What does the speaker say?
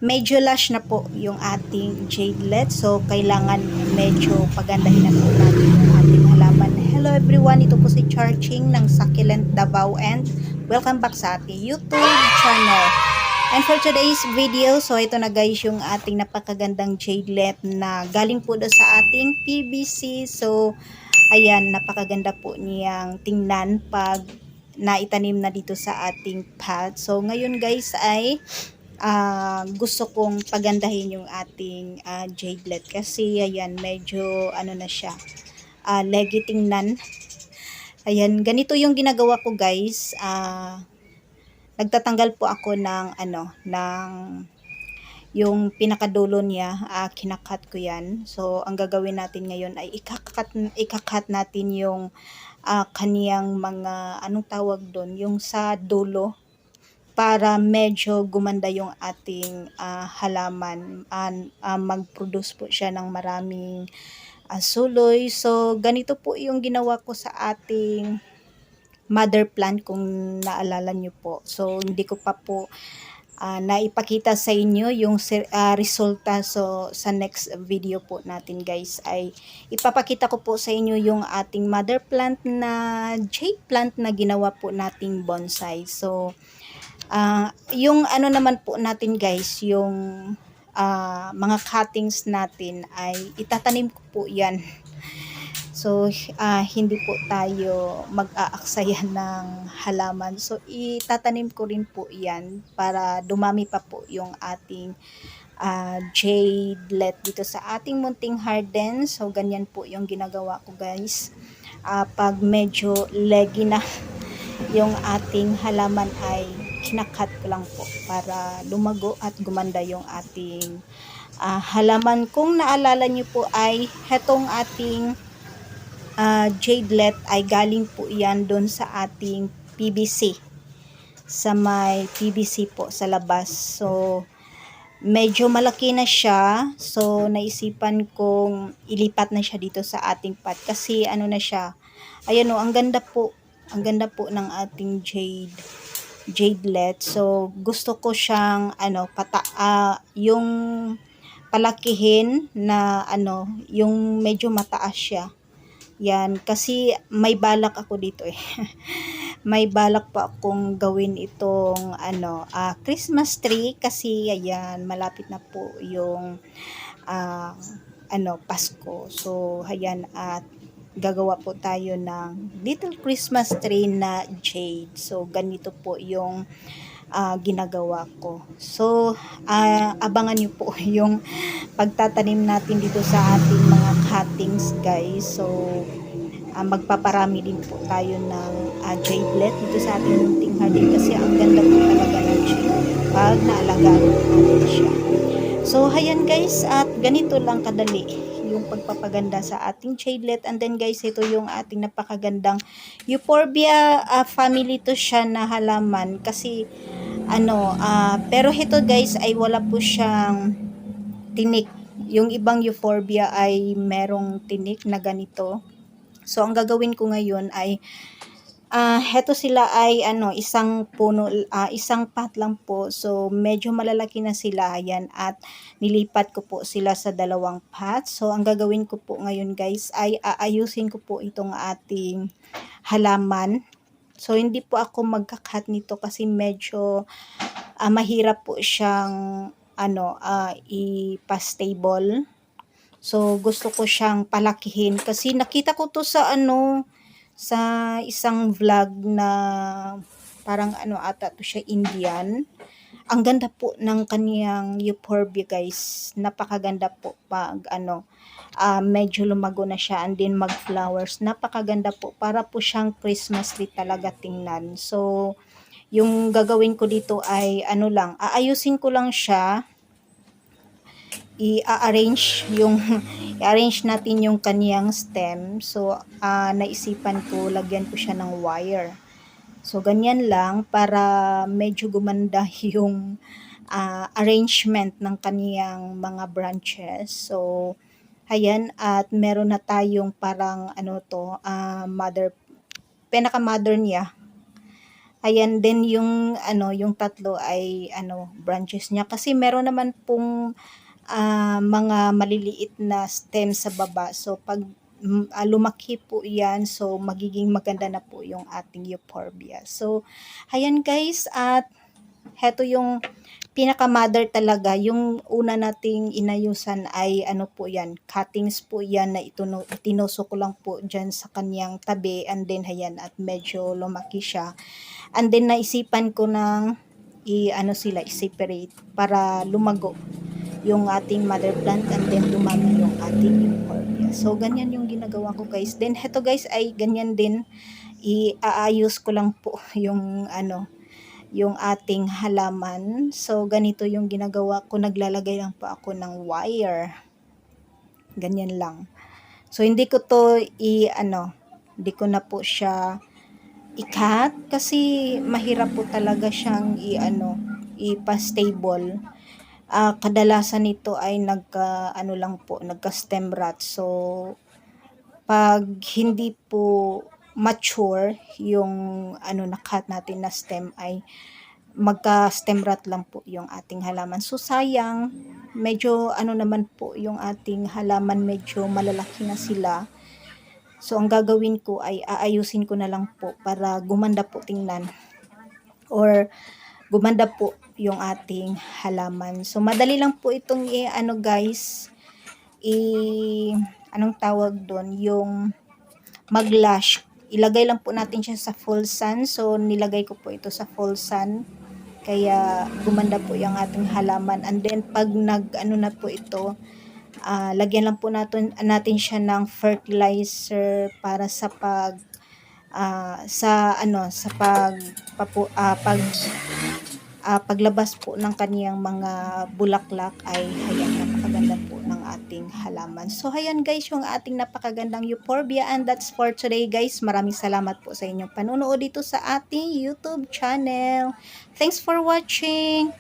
medyo lush na po yung ating jadelet. So, kailangan medyo pagandahin na po natin yung ating halaman. Hello everyone, ito po si Charching ng Succulent Davao and welcome back sa ating YouTube channel. And for today's video, so ito na guys yung ating napakagandang jadelet na galing po doon sa ating PVC. So, ayan, napakaganda po niyang tingnan pag naitanim na dito sa ating pot. So, ngayon guys ay gusto kong pagandahin yung ating jadelet kasi ayan, medyo ano na siya, leggy tingnan. Ayan, ganito yung ginagawa ko guys. Nagtatanggal po ako ng yung pinakadulo niya, kinakat ko yan. So, ang gagawin natin ngayon ay ikakat natin yung kaniyang mga, anong tawag doon, yung sa dulo, para medyo gumanda yung ating halaman. Mag-produce po siya ng maraming suloy. So, ganito po yung ginawa ko sa ating mother plant kung naalala nyo po. So, hindi ko pa po naipakita sa inyo yung resulta. So, sa next video po natin guys ay ipapakita ko po sa inyo yung ating mother plant na jade plant na ginawa po nating bonsai. So, yung ano naman po natin guys, yung mga cuttings natin ay itatanim ko po yan. So, hindi po tayo mag-aaksaya ng halaman. So, itatanim ko rin po yan para dumami pa po yung ating jadelet dito sa ating munting garden. So, ganyan po yung ginagawa ko guys. Pag medyo leggy na yung ating halaman ay kinakat ko lang po para lumago at gumanda yung ating halaman. Kung naalala nyo po ay hetong ating jadelet ay galing po yan doon sa ating PVC, sa may PVC po sa labas. So, medyo malaki na siya. So, naisipan kong ilipat na siya dito sa ating pot kasi ano na siya. Ayan o, ang ganda po. Ang ganda po ng ating jadelet. So, gusto ko siyang yung palakihin na yung medyo mataas siya. Yan, kasi may balak ako dito eh. May balak pa akong gawin itong Christmas tree kasi ayan, malapit na po yung Pasko. So, ayan, at gagawa po tayo ng little Christmas tree na jade. So, ganito po yung ginagawa ko. So, abangan nyo po yung pagtatanim natin dito sa ating mga cuttings guys. So, magpaparami din po tayo ng jadelet dito sa ating munting garden kasi ang ganda po talaga ng jade pag naalagaan po natin siya. So, ayan guys, at ganito lang kadali yung pagpapaganda sa ating jadelet. And then guys, ito yung ating napakagandang euphorbia family to siya na halaman kasi pero ito guys ay wala po siyang tinik. Yung ibang euphorbia ay merong tinik na ganito. So, ang gagawin ko ngayon ay heto sila ay isang puno, isang pot lang po. So, medyo malalaki na sila yan at nilipat ko po sila sa dalawang pot. So, ang gagawin ko po ngayon guys ay aayusin ko po itong ating halaman. So, hindi po ako magkakat nito kasi medyo mahirap po siyang i-stable. So, gusto ko siyang palakihin kasi nakita ko to sa sa isang vlog na parang ata to siya Indian. Ang ganda po ng kaniyang euphorbia guys. Napakaganda po pag medyo lumago na siya and then mag-flowers. Napakaganda po. Para po siyang Christmas tree talaga tingnan. So, yung gagawin ko dito ay aayusin ko lang siya. I-arrange natin yung kaniyang stem. So, naisipan ko, lagyan ko siya ng wire. So, ganyan lang para medyo gumanda yung arrangement ng kaniyang mga branches. So, ayan, at meron na tayong parang pinaka-mother niya. Ayan din yung ano, yung tatlo ay ano, branches niya kasi meron naman pong mga maliliit na stem sa baba. So pag lumaki po 'yan, so magiging maganda na po yung ating euphorbia. So ayan guys, at heto yung pinaka-mother talaga, yung una nating inayusan ay ano po 'yan, cuttings po 'yan na itinusok ko lang po diyan sa kaniyang tabi, and then ayan, at medyo lumaki siya. And then naisipan ko ng i-ano sila, i-separate para lumago yung ating mother plant, and then dumami yung ating euphorbia. So ganyan yung ginagawa ko guys. Then heto guys ay ganyan din, iaayos ko lang po yung ano, yung ating halaman. So ganito yung ginagawa ko, naglalagay lang po ako ng wire. Ganyan lang. So hindi ko to hindi ko na po siya i-cut kasi mahirap po talaga siyang ipa-stable. Kadalasan nito ay nagka lang po, nagka-stem rot. So pag hindi po mature yung na-cut natin na stem, ay magka-stem rot lang po yung ating halaman. So sayang, medyo naman po yung ating halaman, medyo malalaki na sila. So ang gagawin ko ay aayusin ko na lang po para gumanda po tingnan, or gumanda po yung ating halaman. So madali lang po itong guys, anong tawag doon, yung maglash. Ilagay lang po natin siya sa full sun. So nilagay ko po ito sa full sun, kaya gumanda po yung ating halaman. And then pag na po ito, lagyan lang po natin siya ng fertilizer para sa paglabas po ng kaniyang mga bulaklak. Ay ayan, napakaganda po ng ating halaman. So ayan guys, yung ating napakagandang euphorbia, and that's for today guys. Maraming salamat po sa inyong panunood dito sa ating YouTube channel. Thanks for watching.